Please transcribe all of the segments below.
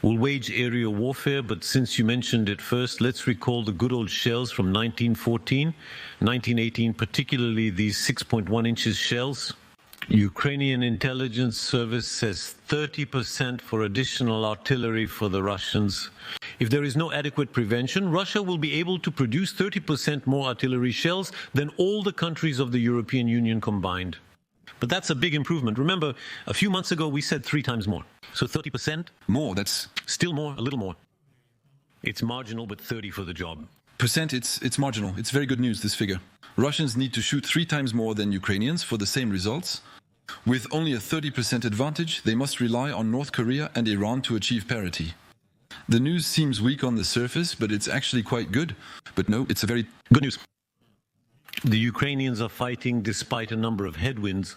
will wage aerial warfare, but since you mentioned it first, let's recall the good old shells from 1914, 1918, particularly these 6.1 inches shells. Ukrainian intelligence service says 30% for additional artillery for the Russians. If there is no adequate prevention, Russia will be able to produce 30% more artillery shells than all the countries of the European Union combined. But that's a big improvement. Remember, a few months ago we said 3 times more. So 30%? More, that's... Still more, a little more. It's marginal, but 30 for the job. Percent, it's marginal. It's very good news, this figure. Russians need to shoot 3 times more than Ukrainians for the same results. With only a 30% advantage, they must rely on North Korea and Iran to achieve parity. The news seems weak on the surface, but it's actually quite good. But no, it's a very good news. The Ukrainians are fighting despite a number of headwinds.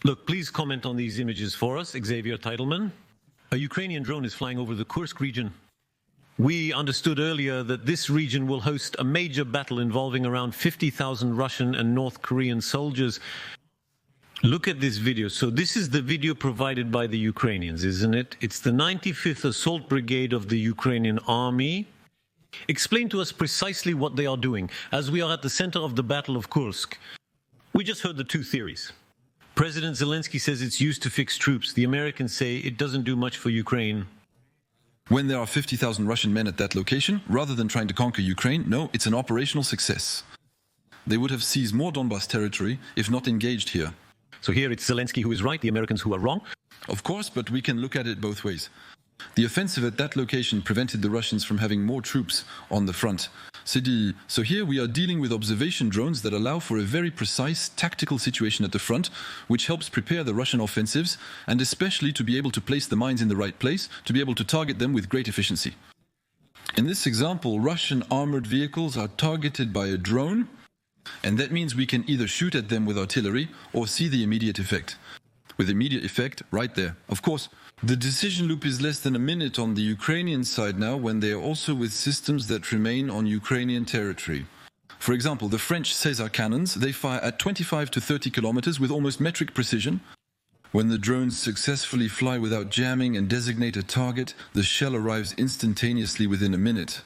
Look, please comment on these images for us, Xavier Teidelman. A Ukrainian drone is flying over the Kursk region. We understood earlier that this region will host a major battle involving around 50,000 Russian and North Korean soldiers. Look at this video. So this is the video provided by the Ukrainians, isn't it? It's the 95th Assault Brigade of the Ukrainian Army. Explain to us precisely what they are doing, as we are at the center of the Battle of Kursk. We just heard the 2 theories. President Zelensky says it's used to fix troops. The Americans say it doesn't do much for Ukraine. When there are 50,000 Russian men at that location, rather than trying to conquer Ukraine, no, it's an operational success. They would have seized more Donbas territory if not engaged here. So here it's Zelensky who is right, the Americans who are wrong? Of course, but we can look at it both ways. The offensive at that location prevented the Russians from having more troops on the front. So here we are dealing with observation drones that allow for a very precise tactical situation at the front, which helps prepare the Russian offensives, and especially to be able to place the mines in the right place, to be able to target them with great efficiency. In this example, Russian armored vehicles are targeted by a drone, and that means we can either shoot at them with artillery or see the immediate effect. With immediate effect right there. Of course, the decision loop is less than a minute on the Ukrainian side now, when they are also with systems that remain on Ukrainian territory. For example, the French Caesar cannons, they fire at 25 to 30 kilometers with almost metric precision. When the drones successfully fly without jamming and designate a target, the shell arrives instantaneously within a minute.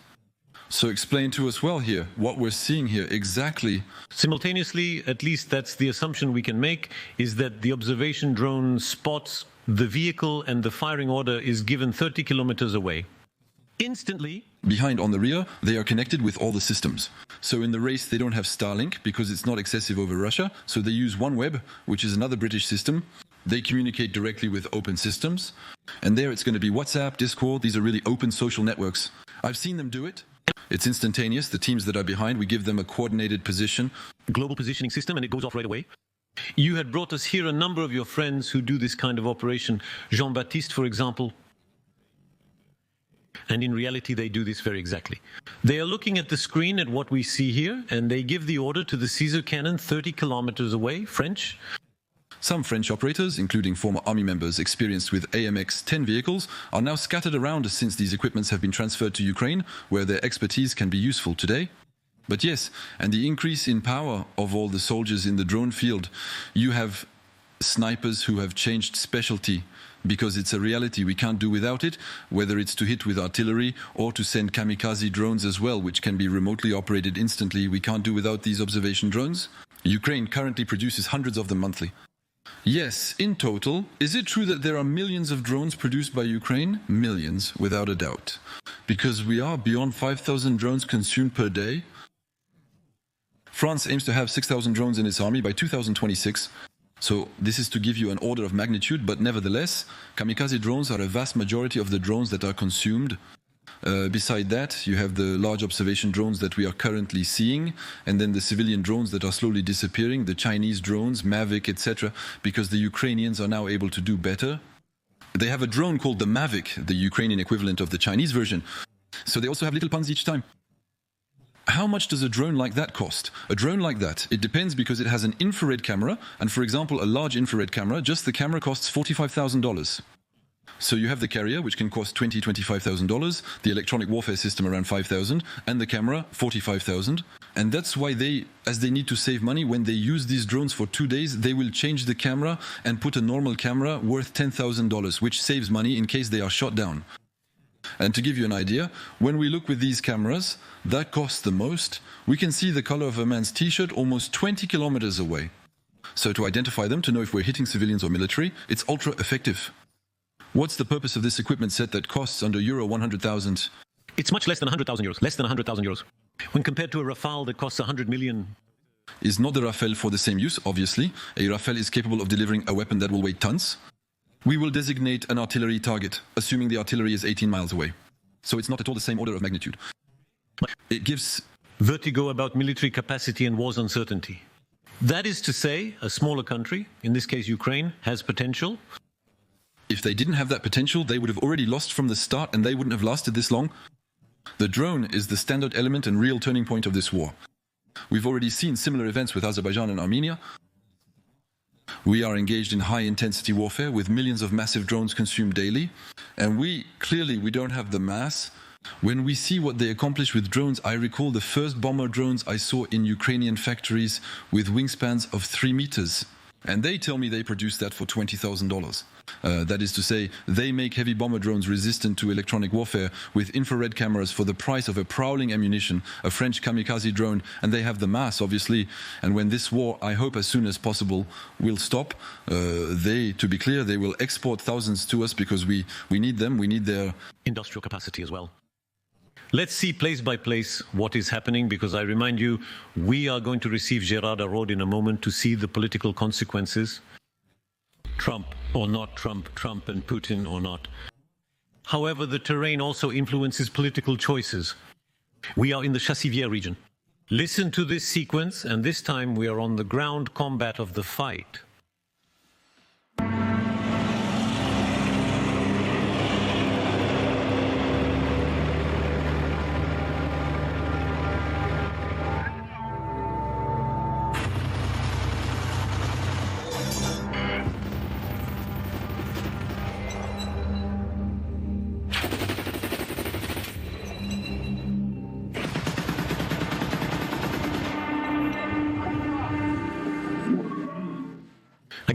So explain to us well here, what we're seeing here exactly. Simultaneously, at least that's the assumption we can make, is that the observation drone spots the vehicle and the firing order is given 30 kilometers away. Instantly. Behind on the rear, they are connected with all the systems. So in the race, they don't have Starlink because it's not excessive over Russia. So they use OneWeb, which is another British system. They communicate directly with open systems. And there it's going to be WhatsApp, Discord. These are really open social networks. I've seen them do it. It's instantaneous. The teams that are behind, we give them a coordinated position. Global positioning system, and it goes off right away. You had brought us here a number of your friends who do this kind of operation. Jean-Baptiste, for example. And in reality, they do this very exactly. They are looking at the screen at what we see here, and they give the order to the Caesar cannon 30 kilometers away, French. Some French operators, including former army members experienced with AMX-10 vehicles, are now scattered around since these equipments have been transferred to Ukraine, where their expertise can be useful today. But yes, and the increase in power of all the soldiers in the drone field, you have snipers who have changed specialty, because it's a reality we can't do without it, whether it's to hit with artillery or to send kamikaze drones as well, which can be remotely operated instantly. We can't do without these observation drones. Ukraine currently produces hundreds of them monthly. Yes, in total. Is it true that there are millions of drones produced by Ukraine? Millions, without a doubt. Because we are beyond 5,000 drones consumed per day. France aims to have 6,000 drones in its army by 2026. So this is to give you an order of magnitude, but nevertheless, kamikaze drones are a vast majority of the drones that are consumed. Beside that, you have the large observation drones that we are currently seeing, and then the civilian drones that are slowly disappearing, the Chinese drones, Mavic, etc., because the Ukrainians are now able to do better. They have a drone called the Mavic, the Ukrainian equivalent of the Chinese version. So they also have little puns each time. How much does a drone like that cost? A drone like that, it depends because it has an infrared camera, and for example, a large infrared camera, just the camera costs $45,000. So you have the carrier, which can cost $20,000, $25,000, the electronic warfare system around $5,000, and the camera $45,000. And that's why as they need to save money, when they use these drones for 2 days, they will change the camera and put a normal camera worth $10,000, which saves money in case they are shot down. And to give you an idea, when we look with these cameras, that costs the most. We can see the color of a man's t-shirt almost 20 kilometers away. So to identify them, to know if we're hitting civilians or military, it's ultra effective. What's the purpose of this equipment set that costs under euro 100,000? It's much less than 100,000 euros. Less than 100,000 euros. When compared to a Rafale that costs 100 million. Is not the Rafale for the same use, obviously. A Rafale is capable of delivering a weapon that will weigh tons. We will designate an artillery target, assuming the artillery is 18 miles away. So it's not at all the same order of magnitude. It gives vertigo about military capacity and war's uncertainty. That is to say, a smaller country, in this case Ukraine, has potential. If they didn't have that potential, they would have already lost from the start and they wouldn't have lasted this long. The drone is the standard element and real turning point of this war. We've already seen similar events with Azerbaijan and Armenia. We are engaged in high-intensity warfare with millions of massive drones consumed daily. And we don't have the mass. When we see what they accomplish with drones, I recall the first bomber drones I saw in Ukrainian factories with wingspans of 3 meters. And they tell me they produce that for $20,000. That is to say, they make heavy bomber drones resistant to electronic warfare with infrared cameras for the price of a prowling ammunition, a French kamikaze drone, and they have the mass, obviously. And when this war, I hope as soon as possible, will stop, to be clear, they will export thousands to us because we need them, we need their industrial capacity as well. Let's see place by place what is happening, because I remind you, we are going to receive Gerard Araud in a moment to see the political consequences. Trump or not Trump, Trump and Putin or not. However, the terrain also influences political choices. We are in the Chassivière region. Listen to this sequence, and this time we are on the ground combat of the fight.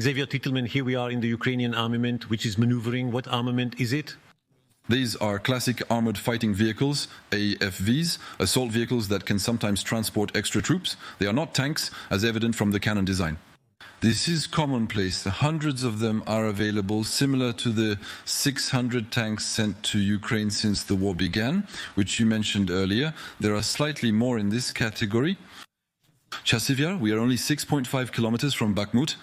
Xavier Titelman, here we are in the Ukrainian armament, which is maneuvering. What armament is it? These are classic armored fighting vehicles, AFVs, assault vehicles that can sometimes transport extra troops. They are not tanks, as evident from the cannon design. This is commonplace. Hundreds of them are available, similar to the 600 tanks sent to Ukraine since the war began, which you mentioned earlier. There are slightly more in this category. Chassivière, we are only 6.5 kilometers from Bakhmut.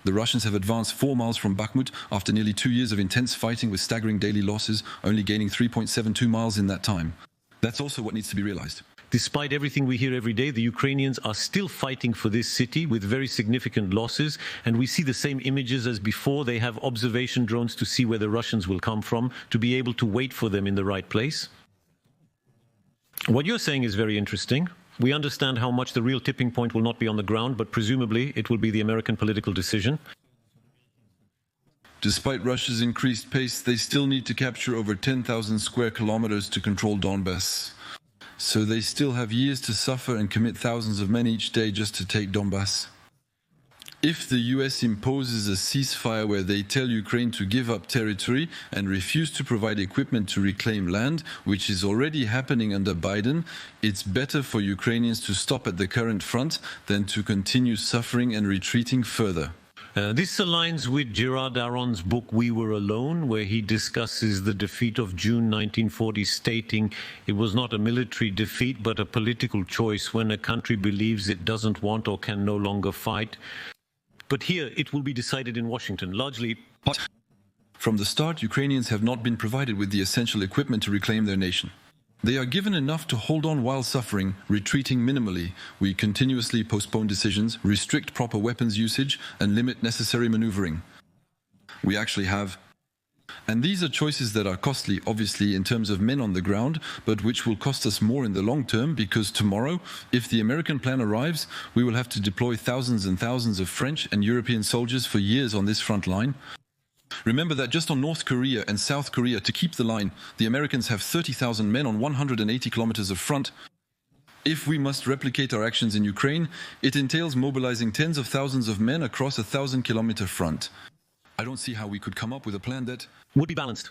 The Russians have advanced 4 miles from Bakhmut after nearly 2 years of intense fighting with staggering daily losses, only gaining 3.72 miles in that time. That's also what needs to be realized. Despite everything we hear every day, the Ukrainians are still fighting for this city with very significant losses, and we see the same images as before. They have observation drones to see where the Russians will come from, to be able to wait for them in the right place. What you're saying is very interesting. We understand how much the real tipping point will not be on the ground, but presumably it will be the American political decision. Despite Russia's increased pace, they still need to capture over 10,000 square kilometers to control Donbass. So they still have years to suffer and commit thousands of men each day just to take Donbass. If the US imposes a ceasefire where they tell Ukraine to give up territory and refuse to provide equipment to reclaim land, which is already happening under Biden, it's better for Ukrainians to stop at the current front than to continue suffering and retreating further. This aligns with Gerard Araud's book We Were Alone, where he discusses the defeat of June 1940, stating it was not a military defeat but a political choice when a country believes it doesn't want or can no longer fight. But here it will be decided in Washington, largely. From the start, Ukrainians have not been provided with the essential equipment to reclaim their nation. They are given enough to hold on while suffering, retreating minimally. We continuously postpone decisions, restrict proper weapons usage, and limit necessary maneuvering. We actually have. And these are choices that are costly, obviously, in terms of men on the ground, but which will cost us more in the long term, because tomorrow, if the American plan arrives, we will have to deploy thousands and thousands of French and European soldiers for years on this front line. Remember that just on North Korea and South Korea, to keep the line, the Americans have 30,000 men on 180 kilometers of front. If we must replicate our actions in Ukraine, it entails mobilizing tens of thousands of men across a 1,000-kilometer front. I don't see how we could come up with a plan that would be balanced.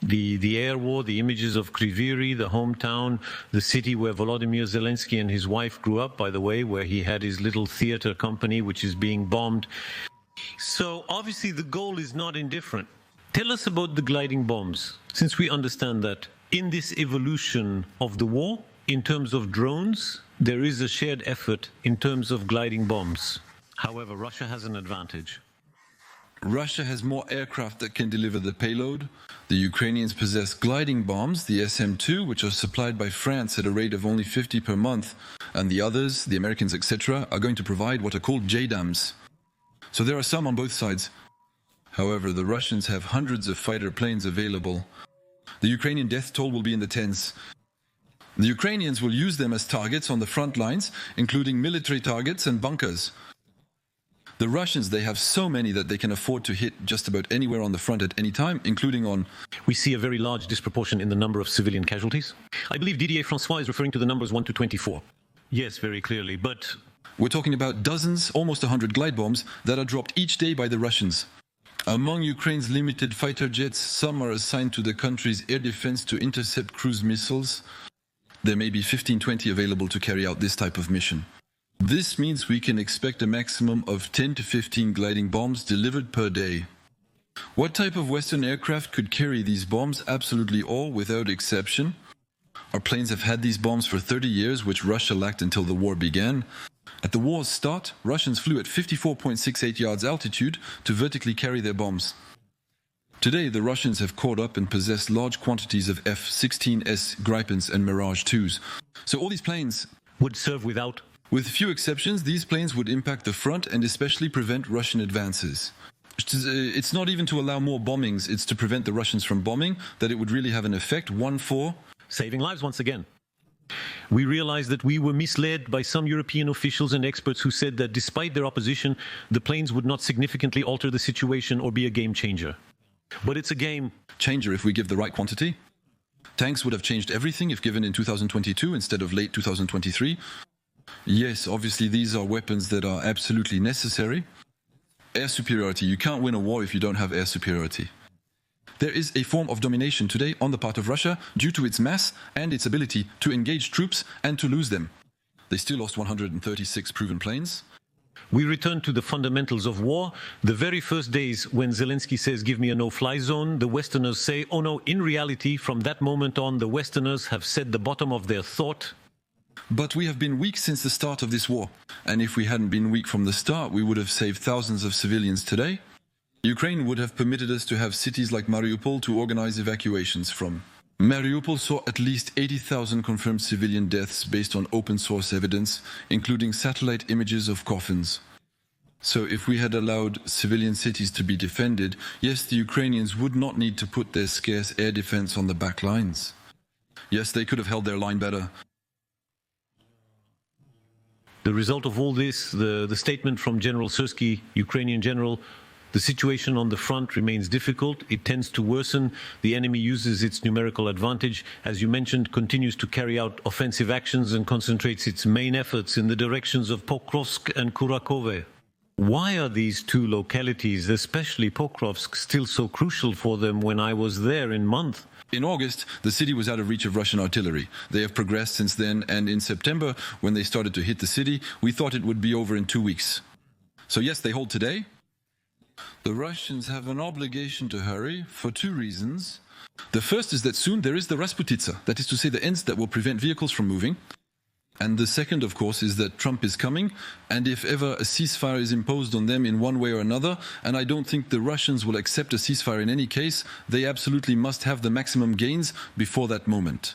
The air war, the images of Kriviri, the hometown, the city where Volodymyr Zelensky and his wife grew up, by the way, where he had his little theater company, which is being bombed. So obviously the goal is not indifferent. Tell us about the gliding bombs, since we understand that in this evolution of the war, in terms of drones, there is a shared effort in terms of gliding bombs. However, Russia has an advantage. Russia has more aircraft that can deliver the payload. The Ukrainians possess gliding bombs, the SM-2, which are supplied by France at a rate of only 50 per month, and the others, the Americans, etc., are going to provide what are called JDAMs. So there are some on both sides. However, the Russians have hundreds of fighter planes available. The Ukrainian death toll will be in the tens. The Ukrainians will use them as targets on the front lines, including military targets and bunkers. The Russians, they have so many that they can afford to hit just about anywhere on the front at any time, including on... We see a very large disproportion in the number of civilian casualties. I believe Didier François is referring to the numbers 1 to 24. Yes, very clearly, but... We're talking about dozens, almost 100 glide bombs that are dropped each day by the Russians. Among Ukraine's limited fighter jets, some are assigned to the country's air defense to intercept cruise missiles. There may be 15-20 available to carry out this type of mission. This means we can expect a maximum of 10 to 15 gliding bombs delivered per day. What type of Western aircraft could carry these bombs? Absolutely all, without exception. Our planes have had these bombs for 30 years, which Russia lacked until the war began. At the war's start, Russians flew at 54.68 yards altitude to vertically carry their bombs. Today, the Russians have caught up and possess large quantities of F-16S Gripens and Mirage 2s. So all these planes would serve without... With few exceptions, these planes would impact the front and especially prevent Russian advances. It's not even to allow more bombings, it's to prevent the Russians from bombing, that it would really have an effect. 1-4. Saving lives once again. We realize that we were misled by some European officials and experts who said that despite their opposition, the planes would not significantly alter the situation or be a game changer. But it's a game changer if we give the right quantity. Tanks would have changed everything if given in 2022 instead of late 2023. Yes, obviously these are weapons that are absolutely necessary. Air superiority. You can't win a war if you don't have air superiority. There is a form of domination today on the part of Russia due to its mass and its ability to engage troops and to lose them. They still lost 136 proven planes. We return to the fundamentals of war. The very first days when Zelensky says, give me a no-fly zone, the Westerners say, oh no, in reality, from that moment on, the Westerners have set the bottom of their thought. But we have been weak since the start of this war. And if we hadn't been weak from the start, we would have saved thousands of civilians today. Ukraine would have permitted us to have cities like Mariupol to organize evacuations from. Mariupol saw at least 80,000 confirmed civilian deaths based on open source evidence, including satellite images of coffins. So if we had allowed civilian cities to be defended, yes, the Ukrainians would not need to put their scarce air defense on the back lines. Yes, they could have held their line better. The result of all this, the statement from General Syrsky, Ukrainian general, the situation on the front remains difficult. It tends to worsen. The enemy uses its numerical advantage, as you mentioned, continues to carry out offensive actions and concentrates its main efforts in the directions of Pokrovsk and Kurakove. Why are these two localities, especially Pokrovsk, still so crucial for them when I was there in month? In August, the city was out of reach of Russian artillery. They have progressed since then, and in September, when they started to hit the city, we thought it would be over in 2 weeks. So yes, they hold today. The Russians have an obligation to hurry for 2 reasons. The first is that soon there is the Rasputitsa, that is to say the ends that will prevent vehicles from moving. And the second, of course, is that Trump is coming, and if ever a ceasefire is imposed on them in one way or another, and I don't think the Russians will accept a ceasefire in any case, they absolutely must have the maximum gains before that moment.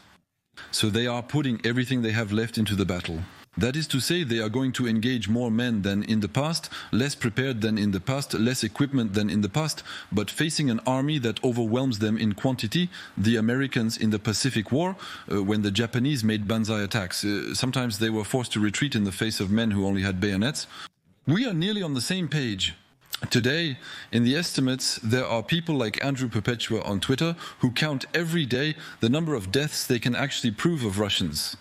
So they are putting everything they have left into the battle. That is to say, they are going to engage more men than in the past, less prepared than in the past, less equipment than in the past, but facing an army that overwhelms them in quantity. The Americans in the Pacific War, when the Japanese made banzai attacks, sometimes they were forced to retreat in the face of men who only had bayonets. We are nearly on the same page. Today, in the estimates, there are people like Andrew Perpetua on Twitter who count every day the number of deaths they can actually prove of Russians.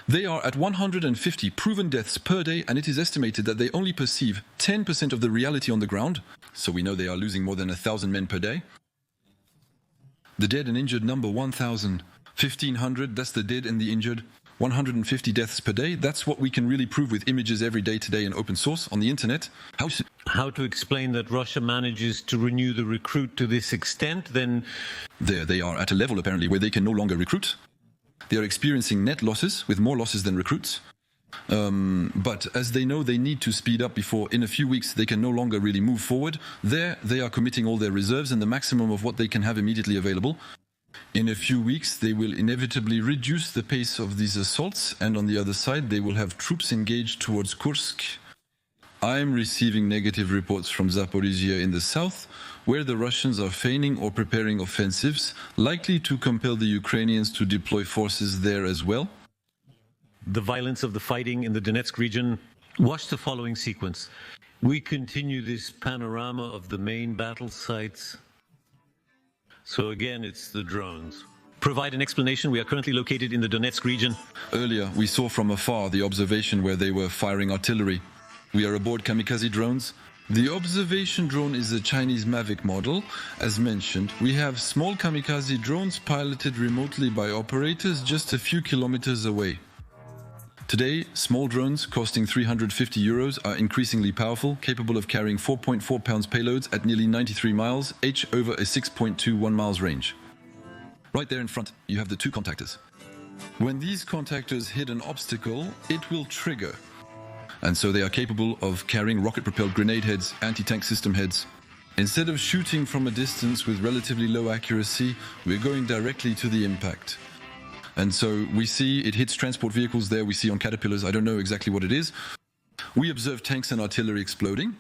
They are at 150 proven deaths per day, and it is estimated that they only perceive 10% of the reality on the ground, so we know they are losing more than 1,000 men per day. The dead and injured number 1,000. 1,500, that's the dead and the injured. 150 deaths per day. That's what we can really prove with images every day today in open source on the internet. How to explain that Russia manages to renew the recruit to this extent, then? There they are at a level apparently where they can no longer recruit. They are experiencing net losses with more losses than recruits. But as they know they need to speed up before in a few weeks they can no longer really move forward, there they are committing all their reserves and the maximum of what they can have immediately available. In a few weeks they will inevitably reduce the pace of these assaults, and on the other side they will have troops engaged towards Kursk. I'm receiving negative reports from Zaporizhia in the south, where the Russians are feigning or preparing offensives, likely to compel the Ukrainians to deploy forces there as well. The violence of the fighting in the Donetsk region. Watch the following sequence. We continue this panorama of the main battle sites. So again, it's the drones. Provide an explanation. We are currently located in the Donetsk region. Earlier, we saw from afar the observation where they were firing artillery. We are aboard kamikaze drones. The observation drone is a Chinese Mavic model. As mentioned, we have small kamikaze drones piloted remotely by operators just a few kilometers away. Today, small drones costing 350 euros are increasingly powerful, capable of carrying 4.4 pounds payloads at nearly 93 miles, each over a 6.21 miles range. Right there in front, you have the two contactors. When these contactors hit an obstacle, it will trigger. And so they are capable of carrying rocket-propelled grenade heads, anti-tank system heads. Instead of shooting from a distance with relatively low accuracy, we're going directly to the impact. And so we see it hits transport vehicles there, we see on Caterpillars, I don't know exactly what it is. We observe tanks and artillery exploding.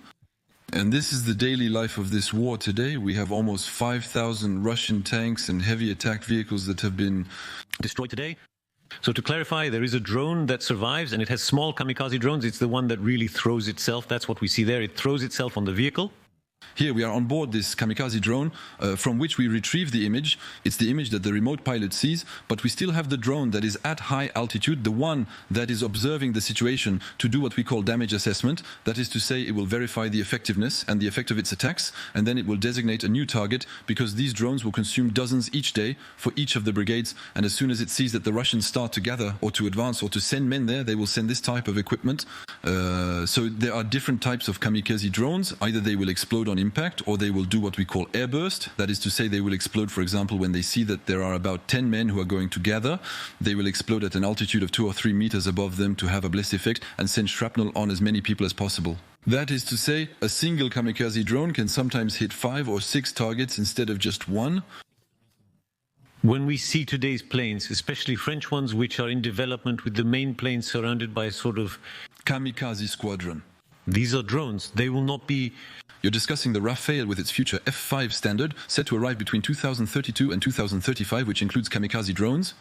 And this is the daily life of this war today. We have almost 5,000 Russian tanks and heavy attack vehicles that have been destroyed today. So to clarify, there is a drone that survives, and it has small kamikaze drones. It's the one that really throws itself. That's what we see there. It throws itself on the vehicle. Here we are on board this kamikaze drone from which we retrieve the image. It's the image that the remote pilot sees, but we still have the drone that is at high altitude, the one that is observing the situation to do what we call damage assessment. That is to say, it will verify the effectiveness and the effect of its attacks, and then it will designate a new target, because these drones will consume dozens each day for each of the brigades, and as soon as it sees that the Russians start to gather or to advance or to send men there, they will send this type of equipment. So there are different types of kamikaze drones. Either they will explode on impact, or they will do what we call airburst. That is to say, they will explode, for example, when they see that there are about 10 men who are going to gather. They will explode at an altitude of 2 or 3 meters above them to have a blast effect and send shrapnel on as many people as possible. That is to say, a single kamikaze drone can sometimes hit 5 or 6 targets instead of just one. When we see today's planes, especially French ones, which are in development with the main plane surrounded by a sort of kamikaze squadron. These are drones. They will not be... You're discussing the Rafale with its future F5 standard, set to arrive between 2032 and 2035, which includes kamikaze drones.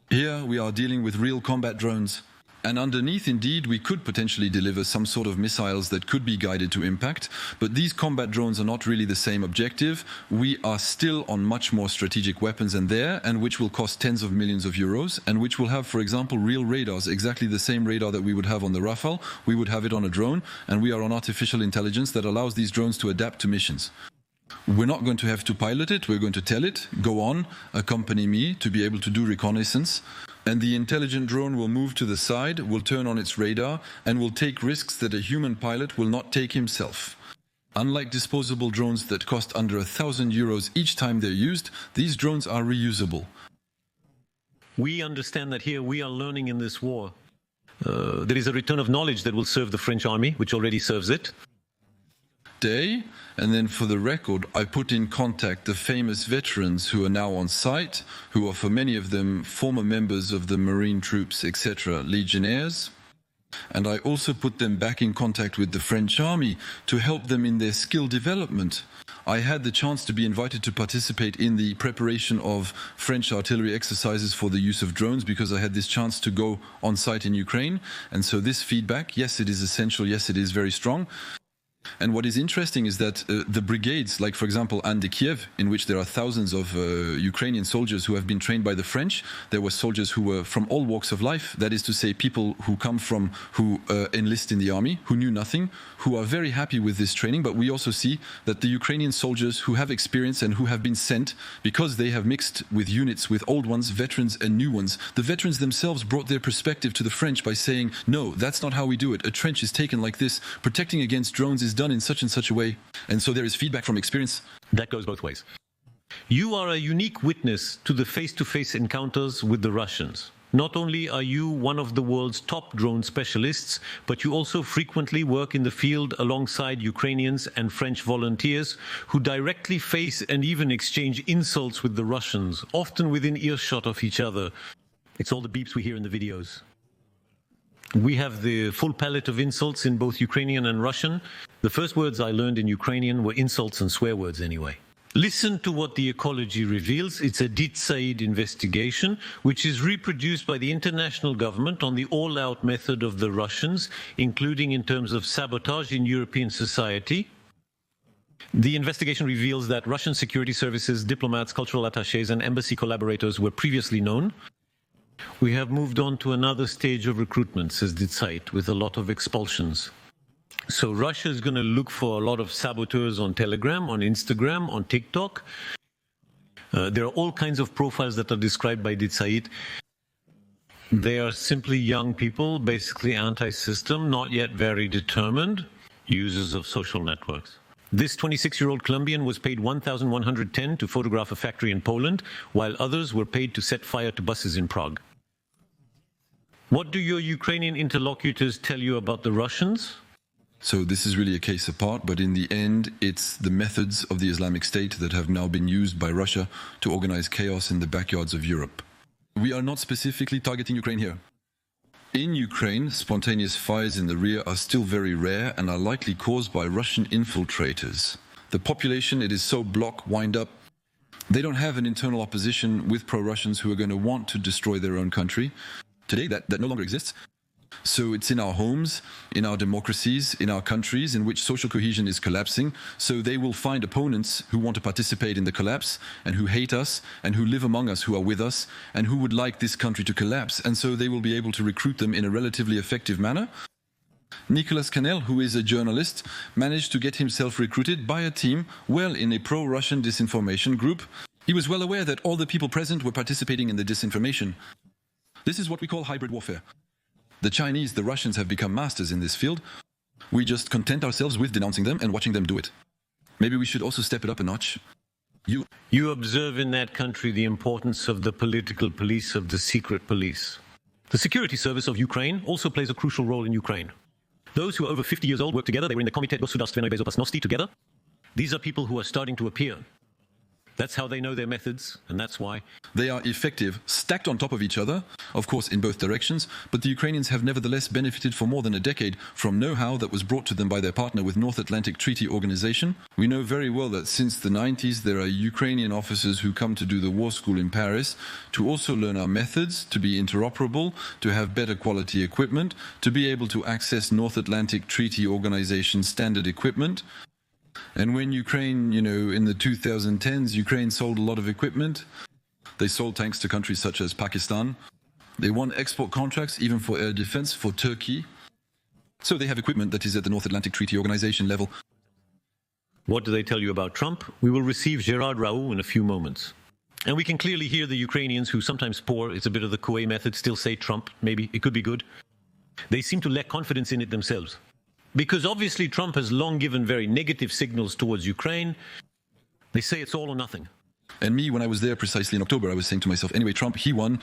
Here we are dealing with real combat drones. And underneath, indeed, we could potentially deliver some sort of missiles that could be guided to impact. But these combat drones are not really the same objective. We are still on much more strategic weapons than there, and which will cost tens of millions of euros, and which will have, for example, real radars, exactly the same radar that we would have on the Rafale. We would have it on a drone, and we are on artificial intelligence that allows these drones to adapt to missions. We're not going to have to pilot it, we're going to tell it, go on, accompany me, to be able to do reconnaissance. And the intelligent drone will move to the side, will turn on its radar, and will take risks that a human pilot will not take himself. Unlike disposable drones that cost under 1,000 euros each time they're used, these drones are reusable. We understand that here we are learning in this war. There is a return of knowledge that will serve the French army, which already serves it. And then for the record, I put in contact the famous veterans who are now on site, who are for many of them former members of the Marine troops, etc., legionnaires. And I also put them back in contact with the French army to help them in their skill development. I had the chance to be invited to participate in the preparation of French artillery exercises for the use of drones, because I had this chance to go on site in Ukraine. And so this feedback, yes, it is essential, yes, it is very strong. And what is interesting is that the brigades, like for example Anne de Kiev, in which there are thousands of Ukrainian soldiers who have been trained by the French, there were soldiers who were from all walks of life, that is to say people who enlist in the army, who knew nothing, who are very happy with this training. But we also see that the Ukrainian soldiers who have experience and who have been sent, because they have mixed with units, with old ones, veterans and new ones, the veterans themselves brought their perspective to the French by saying, no, that's not how we do it. A trench is taken like this. Protecting against drones is done in such and such a way. And so there is feedback from experience. That goes both ways. You are a unique witness to the face-to-face encounters with the Russians. Not only are you one of the world's top drone specialists, but you also frequently work in the field alongside Ukrainians and French volunteers who directly face and even exchange insults with the Russians, often within earshot of each other. It's all the beeps we hear in the videos. We have the full palette of insults in both Ukrainian and Russian. The first words I learned in Ukrainian were insults and swear words anyway. Listen to what the ecology reveals. It's a Disinformation investigation, which is reproduced by the international government on the all-out method of the Russians, including in terms of sabotage in European society. The investigation reveals that Russian security services, diplomats, cultural attachés, and embassy collaborators were previously known. We have moved on to another stage of recruitment, says Ditzait, with a lot of expulsions. So Russia is going to look for a lot of saboteurs on Telegram, on Instagram, on TikTok. There are all kinds of profiles that are described by Ditzait. They are simply young people, basically anti-system, not yet very determined, users of social networks. This 26-year-old Colombian was paid 1,110 to photograph a factory in Poland, while others were paid to set fire to buses in Prague. What do your Ukrainian interlocutors tell you about the Russians? So this is really a case apart, but in the end, it's the methods of the Islamic State that have now been used by Russia to organize chaos in the backyards of Europe. We are not specifically targeting Ukraine here. In Ukraine, spontaneous fires in the rear are still very rare and are likely caused by Russian infiltrators. The population, it is so wind up. They don't have an internal opposition with pro-Russians who are going to want to destroy their own country. Today, that no longer exists. So it's in our homes, in our democracies, in our countries in which social cohesion is collapsing. So they will find opponents who want to participate in the collapse and who hate us and who live among us, who are with us and who would like this country to collapse. And so they will be able to recruit them in a relatively effective manner. Nicolas Canel, who is a journalist, managed to get himself recruited by a team well in a pro-Russian disinformation group. He was well aware that all the people present were participating in the disinformation. This is what we call hybrid warfare. The Chinese, the Russians have become masters in this field. We just content ourselves with denouncing them and watching them do it. Maybe we should also step it up a notch. You observe in that country the importance of the political police, of the secret police. The security service of Ukraine also plays a crucial role in Ukraine. Those who are over 50 years old work together. They were in the Komitet Gosoudarstvenной Bezopasnosti together. These are people who are starting to appear. That's how they know their methods, and that's why. They are effective, stacked on top of each other, of course in both directions, but the Ukrainians have nevertheless benefited for more than a decade from know-how that was brought to them by their partner with North Atlantic Treaty Organization. We know very well that since the 90s there are Ukrainian officers who come to do the war school in Paris to also learn our methods, to be interoperable, to have better quality equipment, to be able to access North Atlantic Treaty Organization standard equipment. And when Ukraine, in the 2010s, Ukraine sold a lot of equipment. They sold tanks to countries such as Pakistan. They won export contracts, even for air defense, for Turkey. So they have equipment that is at the North Atlantic Treaty Organization level. What do they tell you about Trump? We will receive Gérard Raoult in a few moments. And we can clearly hear the Ukrainians who sometimes pour, it's a bit of the Coué method, still say Trump, maybe, it could be good. They seem to lack confidence in it themselves. Because obviously Trump has long given very negative signals towards Ukraine. They say it's all or nothing. And me, when I was there precisely in October, I was saying to myself, anyway, Trump, he won.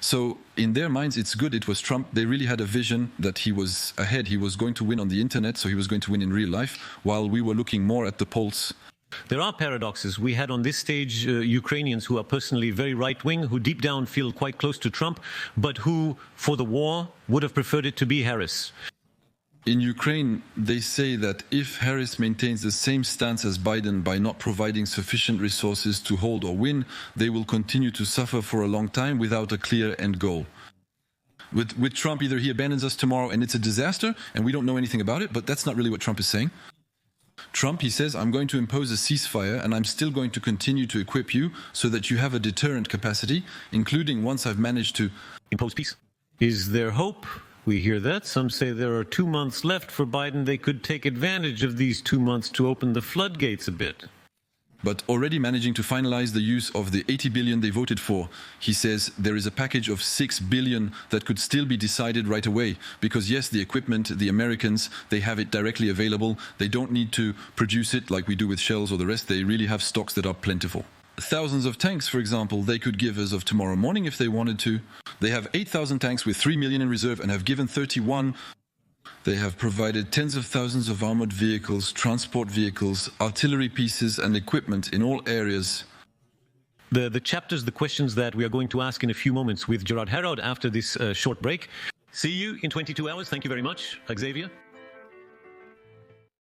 So in their minds, it's good it was Trump. They really had a vision that he was ahead. He was going to win on the internet, so he was going to win in real life, while we were looking more at the polls. There are paradoxes. We had on this stage Ukrainians who are personally very right-wing, who deep down feel quite close to Trump, but who, for the war, would have preferred it to be Harris. In Ukraine, they say that if Harris maintains the same stance as Biden by not providing sufficient resources to hold or win, they will continue to suffer for a long time without a clear end goal. With Trump, either he abandons us tomorrow and it's a disaster and we don't know anything about it, but that's not really what Trump is saying. Trump, he says, I'm going to impose a ceasefire and I'm still going to continue to equip you so that you have a deterrent capacity, including once I've managed to impose peace. Is there hope? We hear that. Some say there are 2 months left for Biden. They could take advantage of these 2 months to open the floodgates a bit. But already managing to finalize the use of the 80 billion they voted for. He says there is a package of 6 billion that could still be decided right away. Because yes, the equipment, the Americans, they have it directly available. They don't need to produce it like we do with shells or the rest. They really have stocks that are plentiful. Thousands of tanks, for example, they could give as of tomorrow morning if they wanted to. They have 8,000 tanks with 3 million in reserve and have given 31. They have provided tens of thousands of armored vehicles, transport vehicles, artillery pieces and equipment in all areas. The chapters, the questions that we are going to ask in a few moments with Gerard Heraud after this short break. See you in 22 hours. Thank you very much, Xavier.